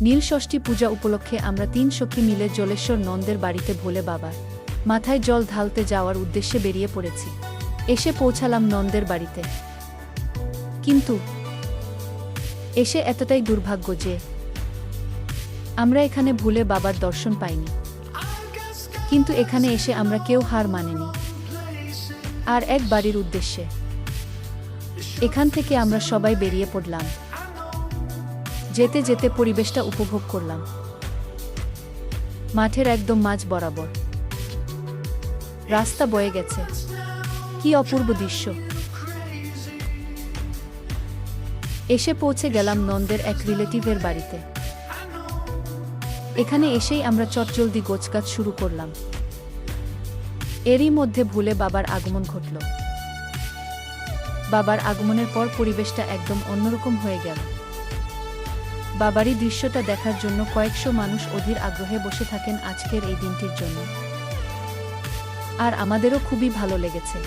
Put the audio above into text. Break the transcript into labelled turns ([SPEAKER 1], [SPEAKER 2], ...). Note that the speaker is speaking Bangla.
[SPEAKER 1] নীলষষ্ঠী পূজা উপলক্ষে আমরা 3 সখী মিলে জলেশ্বর নন্দের বাড়িতে ভোলে বাবার মাথায় জল ঢালতে যাওয়ার উদ্দেশ্যে বেরিয়ে পড়েছি। এসে পৌঁছালাম নন্দের বাড়িতে, কিন্তু এসে এতটাই দুর্ভাগ্য যে আমরা এখানে ভুলে বাবার দর্শন পাইনি। কিন্তু এখানে এসে আমরা কেউ হার মানেনি, আর এক বাড়ির উদ্দেশ্যে এখান থেকে আমরা সবাই বেরিয়ে পড়লাম। যেতে যেতে পরিবেশটা উপভোগ করলাম। মাঠের একদম মাঝ বরাবর রাস্তা বয়ে গেছে, কি অপূর্ব দৃশ্য। এসে পৌঁছে গেলাম নন্দের এক রিলেটিভের বাড়িতে। এখানে এসেই আমরা চটজলদি গোছগাছ শুরু করলাম। এরই মধ্যে ভুলে বাবার আগমন ঘটল। বাবার আগমনের পর পরিবেশটা একদম অন্যরকম হয়ে গেল। বাবারই দৃশ্যটা দেখার জন্য কয়েকশো মানুষ অধীর আগ্রহে বসে থাকেন আজকের এই দিনটির জন্য। আর আমাদেরও খুবই ভালো লেগেছে।